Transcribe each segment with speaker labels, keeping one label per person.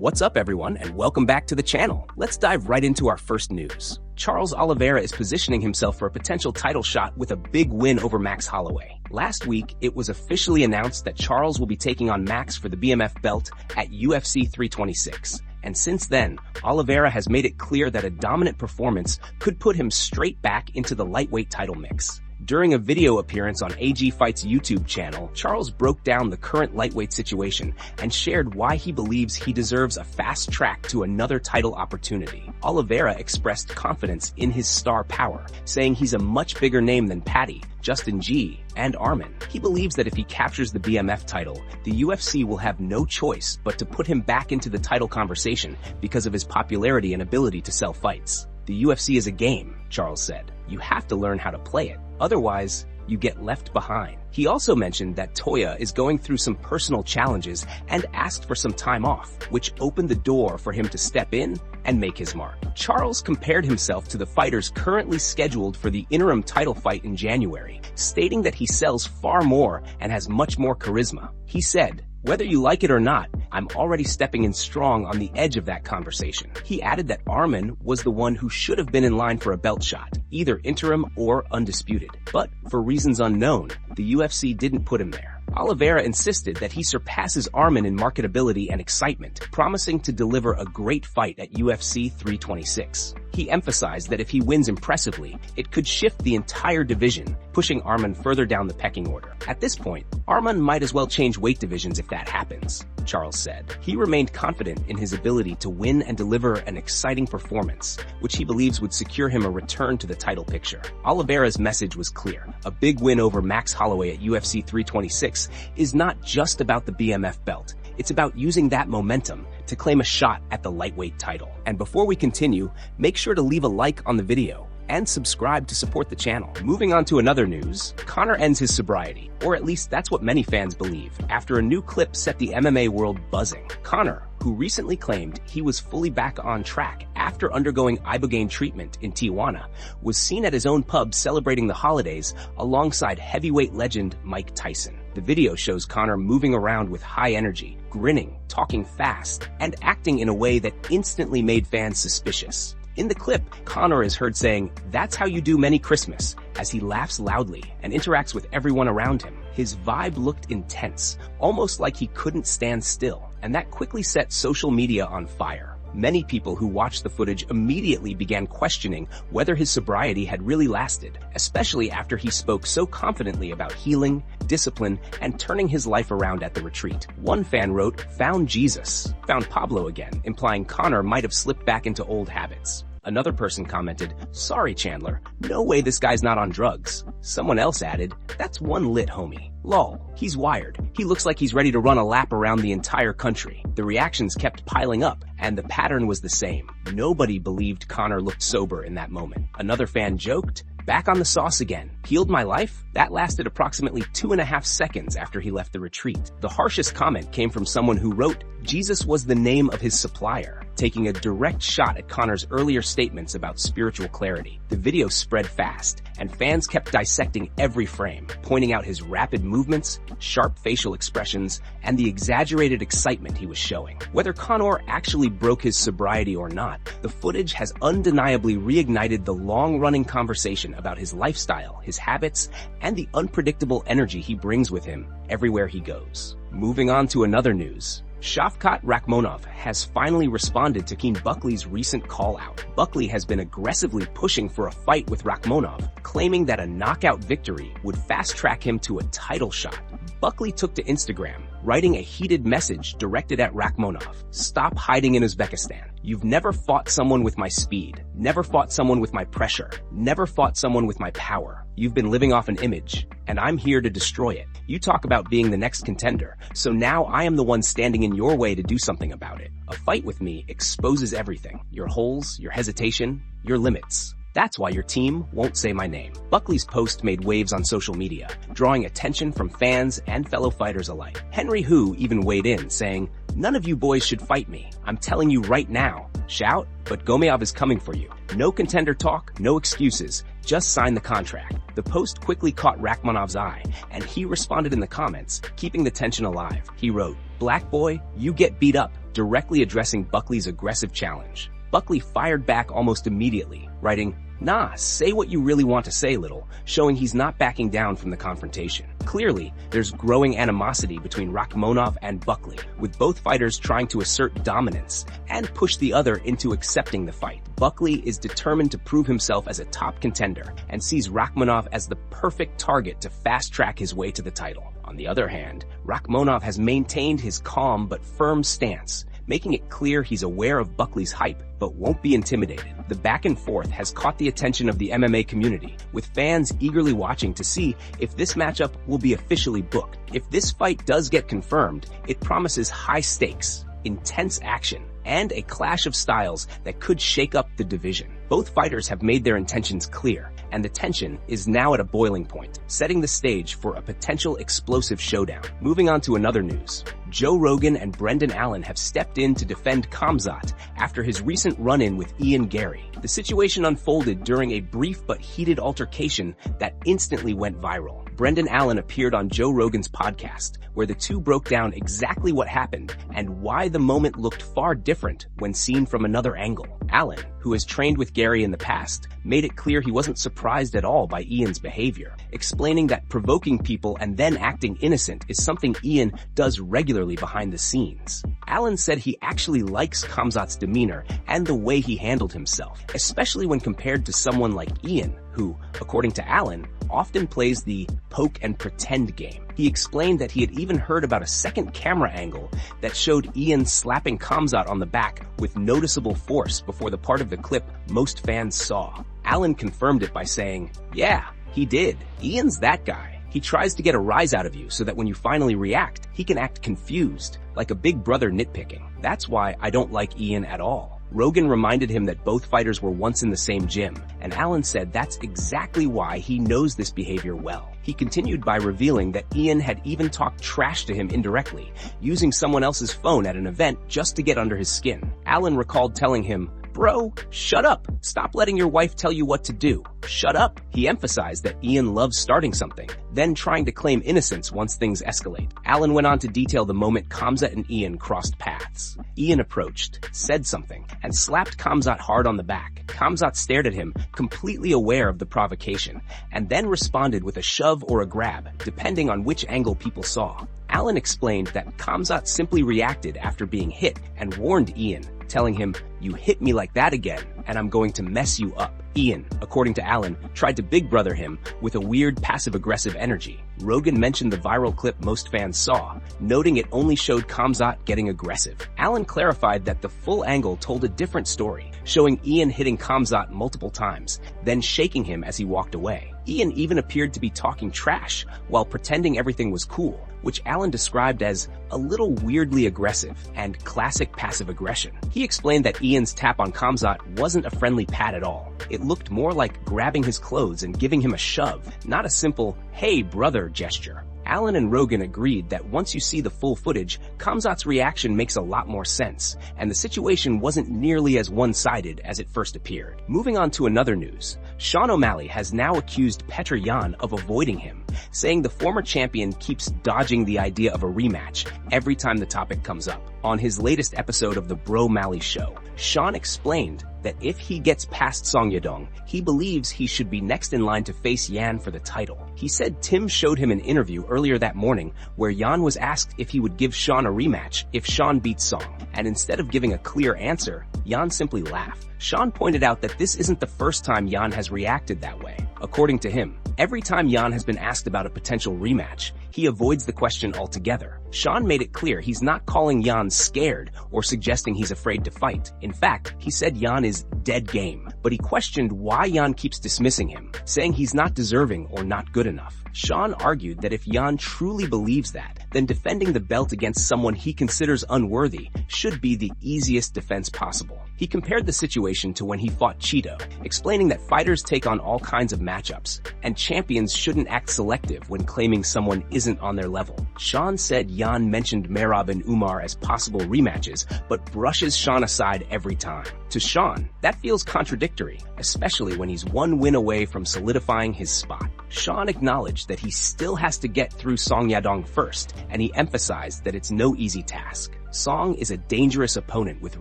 Speaker 1: What's up, everyone, and welcome back to the channel. Let's dive right into our first news. Charles Oliveira is positioning himself for a potential title shot with a big win over Max Holloway. Last week, it was officially announced that Charles will be taking on Max for the BMF belt at UFC 326. And since then, Oliveira has made it clear that a dominant performance could put him straight back into the lightweight title mix. During a video appearance on AG Fight's YouTube channel, Charles broke down the current lightweight situation and shared why he believes he deserves a fast track to another title opportunity. Oliveira expressed confidence in his star power, saying he's a much bigger name than Patty, Justin G, and Arman. He believes that if he captures the BMF title, the UFC will have no choice but to put him back into the title conversation because of his popularity and ability to sell fights. The UFC is a game, Charles said. You have to learn how to play it. Otherwise, you get left behind. He also mentioned that Toya is going through some personal challenges and asked for some time off, which opened the door for him to step in and make his mark. Charles compared himself to the fighters currently scheduled for the interim title fight in January, stating that he sells far more and has much more charisma. He said, "Whether you like it or not, I'm already stepping in strong on the edge of that conversation." He added that Arman was the one who should have been in line for a belt shot, either interim or undisputed. But for reasons unknown, the UFC didn't put him there. Oliveira insisted that he surpasses Arman in marketability and excitement, promising to deliver a great fight at UFC 326. He emphasized that if he wins impressively, it could shift the entire division, pushing Arman further down the pecking order. At this point, Arman might as well change weight divisions if that happens, Charles said. He remained confident in his ability to win and deliver an exciting performance, which he believes would secure him a return to the title picture. Oliveira's message was clear. A big win over Max Holloway at UFC 326 is not just about the BMF belt. It's about using that momentum to claim a shot at the lightweight title. And before we continue, make sure to leave a like on the video and subscribe to support the channel. Moving on to another news, Conor ends his sobriety, or at least that's what many fans believe, after a new clip set the MMA world buzzing. Conor, who recently claimed he was fully back on track after undergoing ibogaine treatment in Tijuana, was seen at his own pub celebrating the holidays alongside heavyweight legend Mike Tyson. The video shows Conor moving around with high energy, grinning, talking fast, and acting in a way that instantly made fans suspicious. In the clip, Conor is heard saying, "That's how you do Merry Christmas," as he laughs loudly and interacts with everyone around him. His vibe looked intense, almost like he couldn't stand still, and that quickly set social media on fire. Many people who watched the footage immediately began questioning whether his sobriety had really lasted, especially after he spoke so confidently about healing, discipline, and turning his life around at the retreat. One fan wrote, "Found Jesus, found Pablo again," implying Conor might have slipped back into old habits. Another person commented, "Sorry, Chandler, no way this guy's not on drugs." Someone else added, "That's one lit homie. Lol, he's wired. He looks like he's ready to run a lap around the entire country." The reactions kept piling up, and the pattern was the same. Nobody believed Conor looked sober in that moment. Another fan joked, "Back on the sauce again. Healed my life?" That lasted approximately 2.5 seconds after he left the retreat. The harshest comment came from someone who wrote, "Jesus was the name of his supplier," taking a direct shot at Conor's earlier statements about spiritual clarity. The video spread fast, and fans kept dissecting every frame, pointing out his rapid movements, sharp facial expressions, and the exaggerated excitement he was showing. Whether Conor actually broke his sobriety or not, the footage has undeniably reignited the long-running conversation about his lifestyle, his habits, and the unpredictable energy he brings with him everywhere he goes. Moving on to another news. Shavkat Rakhmonov has finally responded to Joaquin Buckley's recent call-out. Buckley has been aggressively pushing for a fight with Rakhmonov, claiming that a knockout victory would fast-track him to a title shot. Buckley took to Instagram, writing a heated message directed at Rakhmonov. "Stop hiding in Uzbekistan. You've never fought someone with my speed, never fought someone with my pressure, never fought someone with my power. You've been living off an image, and I'm here to destroy it. You talk about being the next contender, so now I am the one standing in your way to do something about it. A fight with me exposes everything, your holes, your hesitation, your limits. That's why your team won't say my name." Buckley's post made waves on social media, drawing attention from fans and fellow fighters alike. Henry Hu even weighed in, saying, "None of you boys should fight me. I'm telling you right now. Shout, but Gomeov is coming for you. No contender talk, no excuses. Just sign the contract." The post quickly caught Rakhmonov's eye, and he responded in the comments, keeping the tension alive. He wrote, "Black boy, you get beat up. directly addressing Buckley's aggressive challenge. Buckley fired back almost immediately, writing, "Nah, say what you really want to say, little," showing he's not backing down from the confrontation. Clearly, there's growing animosity between Rakhmonov and Buckley, with both fighters trying to assert dominance and push the other into accepting the fight. Buckley is determined to prove himself as a top contender and sees Rakhmonov as the perfect target to fast-track his way to the title. On the other hand, Rakhmonov has maintained his calm but firm stance, making it clear he's aware of Buckley's hype but won't be intimidated. The back and forth has caught the attention of the MMA community, with fans eagerly watching to see if this matchup will be officially booked. If this fight does get confirmed, it promises high stakes, intense action, and a clash of styles that could shake up the division. Both fighters have made their intentions clear, and the tension is now at a boiling point, setting the stage for a potential explosive showdown. Moving on to another news. Joe Rogan and Brendan Allen have stepped in to defend Khamzat after his recent run-in with Ian Gary. The situation unfolded during a brief but heated altercation that instantly went viral. Brendan Allen appeared on Joe Rogan's podcast, where the two broke down exactly what happened and why the moment looked far different when seen from another angle. Allen, who has trained with Gary in the past, made it clear he wasn't surprised at all by Ian's behavior, explaining that provoking people and then acting innocent is something Ian does regularly behind the scenes. Allen said he actually likes Khamzat's demeanor and the way he handled himself, especially when compared to someone like Ian, who, according to Allen, often plays the poke and pretend game. He explained that he had even heard about a second camera angle that showed Ian slapping Khamzat on the back with noticeable force before the part of the clip most fans saw. Allen confirmed it by saying, "Yeah, he did. Ian's that guy. He tries to get a rise out of you so that when you finally react, he can act confused, like a big brother nitpicking. That's why I don't like Ian at all." Rogan reminded him that both fighters were once in the same gym, and Allen said that's exactly why he knows this behavior well. He continued by revealing that Ian had even talked trash to him indirectly, using someone else's phone at an event just to get under his skin. Allen recalled telling him, "Bro, shut up. Stop letting your wife tell you what to do. Shut up." He emphasized that Ian loves starting something, then trying to claim innocence once things escalate. Allen went on to detail the moment Khamzat and Ian crossed paths. Ian approached, said something, and slapped Khamzat hard on the back. Khamzat stared at him, completely aware of the provocation, and then responded with a shove or a grab, depending on which angle people saw. Allen explained that Khamzat simply reacted after being hit and warned Ian, telling him, "You hit me like that again, and I'm going to mess you up." Ian, according to Allen, tried to big brother him with a weird passive-aggressive energy. Rogan mentioned the viral clip most fans saw, noting it only showed Khamzat getting aggressive. Allen clarified that the full angle told a different story, showing Ian hitting Khamzat multiple times, then shaking him as he walked away. Ian even appeared to be talking trash while pretending everything was cool, which Allen described as a little weirdly aggressive and classic passive aggression. He explained that Ian's tap on Khamzat wasn't a friendly pat at all. It looked more like grabbing his clothes and giving him a shove, not a simple, "Hey, brother" gesture. Allen and Rogan agreed that once you see the full footage, Khamzat's reaction makes a lot more sense, and the situation wasn't nearly as one-sided as it first appeared. Moving on to another news, Sean O'Malley has now accused Petr Yan of avoiding him, saying the former champion keeps dodging the idea of a rematch every time the topic comes up. On his latest episode of the Bro Malley Show, Sean explained that if he gets past Song Yadong, he believes he should be next in line to face Yan for the title. He said Tim showed him an interview earlier that morning where Yan was asked if he would give Sean a rematch if Sean beats Song, and instead of giving a clear answer, Yan simply laughed. Sean pointed out that this isn't the first time Yan has reacted that way. According to him, every time Yan has been asked about a potential rematch, he avoids the question altogether. Sean made it clear he's not calling Yan scared or suggesting he's afraid to fight. In fact, he said Yan is dead game, but he questioned why Yan keeps dismissing him, saying he's not deserving or not good enough. Sean argued that if Yan truly believes that, then defending the belt against someone he considers unworthy should be the easiest defense possible. He compared the situation to when he fought Cheeto, explaining that fighters take on all kinds of matchups, and champions shouldn't act selective when claiming someone isn't on their level. Sean said Yan mentioned Merab and Umar as possible rematches, but brushes Sean aside every time. To Sean, that feels contradictory, especially when he's one win away from solidifying his spot. Sean acknowledged that he still has to get through Song Yadong first, and he emphasized that it's no easy task. Song is a dangerous opponent with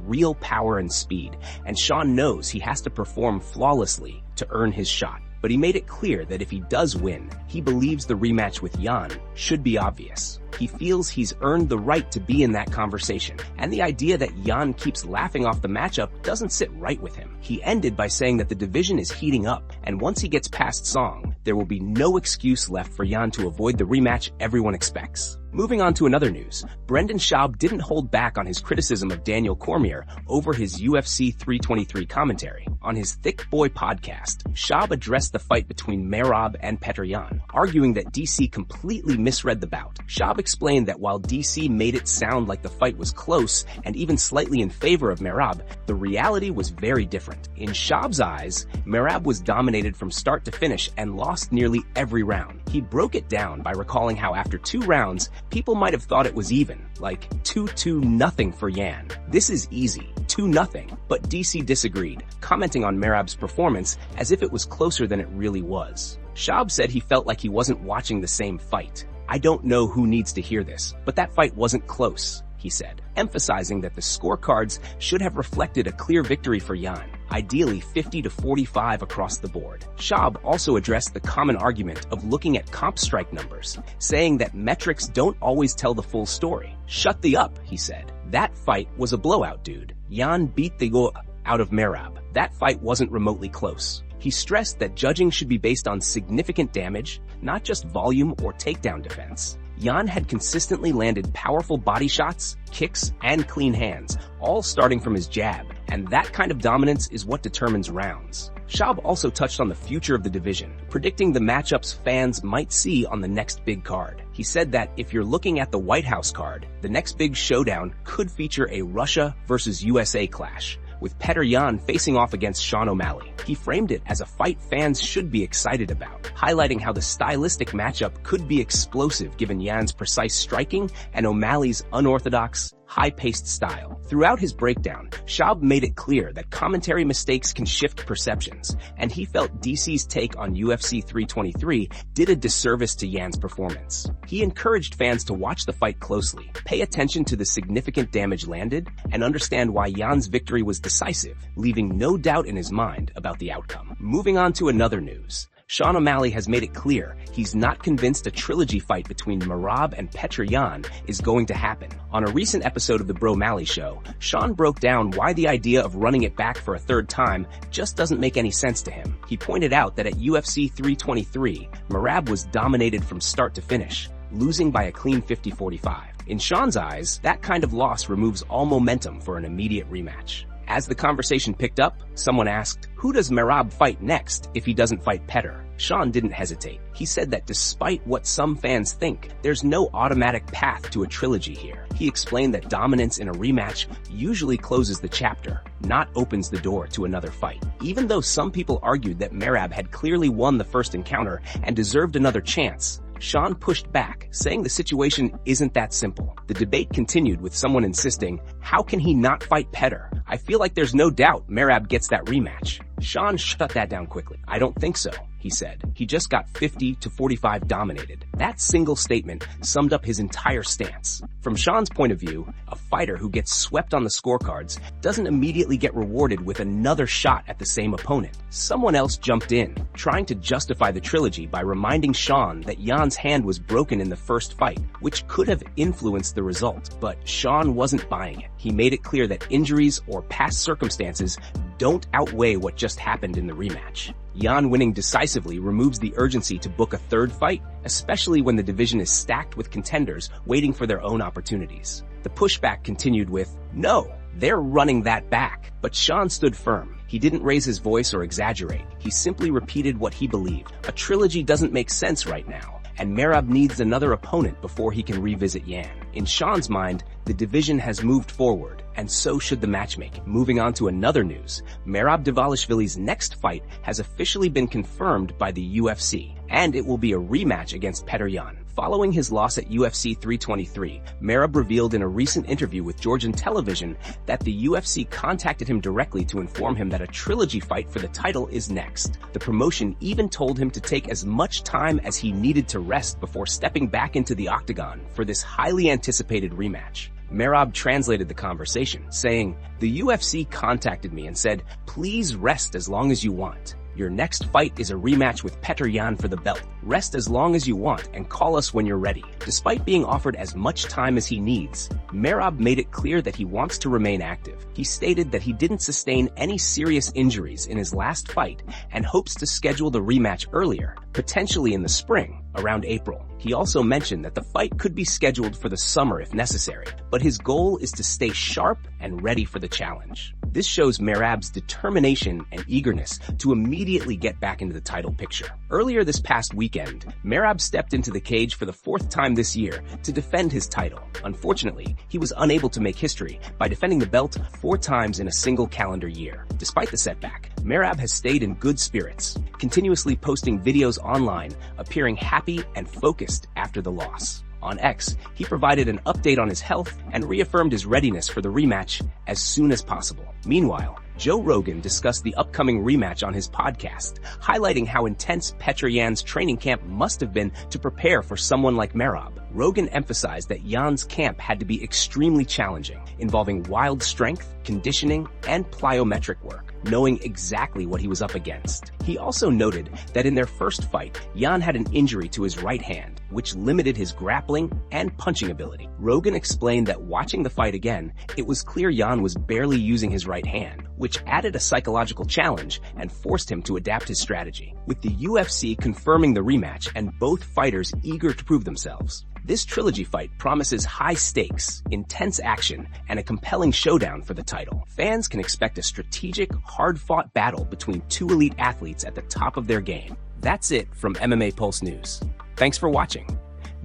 Speaker 1: real power and speed, and Sean knows he has to perform flawlessly to earn his shot. But he made it clear that if he does win, he believes the rematch with Jan should be obvious. He feels he's earned the right to be in that conversation, and the idea that Jan keeps laughing off the matchup doesn't sit right with him. He ended by saying that the division is heating up, and once he gets past Song, there will be no excuse left for Jan to avoid the rematch everyone expects. Moving on to another news, Brendan Schaub didn't hold back on his criticism of Daniel Cormier over his UFC 323 commentary. On his Thick Boy podcast, Schaub addressed the fight between Merab and Petr, arguing that DC completely misread the bout. Schaub explained that while DC made it sound like the fight was close and even slightly in favor of Merab, the reality was very different. In Schaub's eyes, Merab was dominated from start to finish and lost nearly every round. He broke it down by recalling how after 2 rounds, people might have thought it was even, like 2-0 for Jan. This is easy, 2-0, but DC disagreed, commenting on Merab's performance as if it was closer than it really was. Schaub said he felt like he wasn't watching the same fight. "I don't know who needs to hear this, but that fight wasn't close," he said, emphasizing that the scorecards should have reflected a clear victory for Jan, ideally 50-45 across the board. Schaub also addressed the common argument of looking at comp strike numbers, saying that metrics don't always tell the full story. "Shut the up," he said. "That fight was a blowout, dude. Jan beat the go out of Merab. That fight wasn't remotely close." He stressed that judging should be based on significant damage, not just volume or takedown defense. Jan had consistently landed powerful body shots, kicks, and clean hands, all starting from his jab, and that kind of dominance is what determines rounds. Schaub also touched on the future of the division, predicting the matchups fans might see on the next big card. He said that if you're looking at the White House card, the next big showdown could feature a Russia versus USA clash, with Petr Yan facing off against Sean O'Malley. He framed it as a fight fans should be excited about, highlighting how the stylistic matchup could be explosive given Yan's precise striking and O'Malley's unorthodox, high-paced style. Throughout his breakdown, Schaub made it clear that commentary mistakes can shift perceptions, and he felt DC's take on UFC 323 did a disservice to Yan's performance. He encouraged fans to watch the fight closely, pay attention to the significant damage landed, and understand why Yan's victory was decisive, leaving no doubt in his mind about the outcome. Moving on to another news. Sean O'Malley has made it clear he's not convinced a trilogy fight between Merab and Petr Yan is going to happen. On a recent episode of The Bro Malley Show, Sean broke down why the idea of running it back for a third time just doesn't make any sense to him. He pointed out that at UFC 323, Merab was dominated from start to finish, losing by a clean 50-45. In Sean's eyes, that kind of loss removes all momentum for an immediate rematch. As the conversation picked up, someone asked, who does Merab fight next if he doesn't fight Petr? Sean didn't hesitate. He said that despite what some fans think, there's no automatic path to a trilogy here. He explained that dominance in a rematch usually closes the chapter, not opens the door to another fight. Even though some people argued that Merab had clearly won the first encounter and deserved another chance, Sean pushed back, saying the situation isn't that simple. The debate continued with someone insisting, how can he not fight Petr? I feel like there's no doubt Merab gets that rematch. Sean shut that down quickly. I don't think so, he said. He just got 50-45 dominated. That single statement summed up his entire stance. From Sean's point of view, a fighter who gets swept on the scorecards doesn't immediately get rewarded with another shot at the same opponent. Someone else jumped in, trying to justify the trilogy by reminding Sean that Jan's hand was broken in the first fight, which could have influenced the result. But Sean wasn't buying it. He made it clear that injuries or past circumstances don't outweigh what just happened in the rematch. Jan winning decisively removes the urgency to book a third fight, especially when the division is stacked with contenders waiting for their own opportunities. The pushback continued with, no, they're running that back. But Sean stood firm. He didn't raise his voice or exaggerate. He simply repeated what he believed. A trilogy doesn't make sense right now, and Merab needs another opponent before he can revisit Yan. In Sean's mind, the division has moved forward, and so should the matchmaking. Moving on to another news, Merab Dvalishvili's next fight has officially been confirmed by the UFC, and it will be a rematch against Petr Yan. Following his loss at UFC 323, Merab revealed in a recent interview with Georgian television that the UFC contacted him directly to inform him that a trilogy fight for the title is next. The promotion even told him to take as much time as he needed to rest before stepping back into the octagon for this highly anticipated rematch. Merab translated the conversation, saying, "The UFC contacted me and said, please rest as long as you want. Your next fight is a rematch with Petr for the belt. Rest as long as you want and call us when you're ready." Despite being offered as much time as he needs, Merab made it clear that he wants to remain active. He stated that he didn't sustain any serious injuries in his last fight and hopes to schedule the rematch earlier, potentially in the spring, around April. He also mentioned that the fight could be scheduled for the summer if necessary, but his goal is to stay sharp and ready for the challenge. This shows Merab's determination and eagerness to immediately get back into the title picture. Earlier this past weekend, Merab stepped into the cage for the 4th time this year to defend his title. Unfortunately, he was unable to make history by defending the belt 4 times in a single calendar year. Despite the setback, Merab has stayed in good spirits, continuously posting videos online, appearing happy and focused after the loss. On X, he provided an update on his health and reaffirmed his readiness for the rematch as soon as possible. Meanwhile, Joe Rogan discussed the upcoming rematch on his podcast, highlighting how intense Petr's training camp must have been to prepare for someone like Merab. Rogan emphasized that Jan's camp had to be extremely challenging, involving wild strength, conditioning, and plyometric work, knowing exactly what he was up against. He also noted that in their first fight, Jan had an injury to his right hand, which limited his grappling and punching ability. Rogan explained that watching the fight again, it was clear Jan was barely using his right hand, which added a psychological challenge and forced him to adapt his strategy. With the UFC confirming the rematch and both fighters eager to prove themselves, this trilogy fight promises high stakes, intense action, and a compelling showdown for the title. Fans can expect a strategic, hard-fought battle between 2 elite athletes at the top of their game. That's it from MMA Pulse News. Thanks for watching.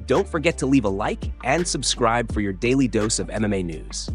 Speaker 1: Don't forget to leave a like and subscribe for your daily dose of MMA news.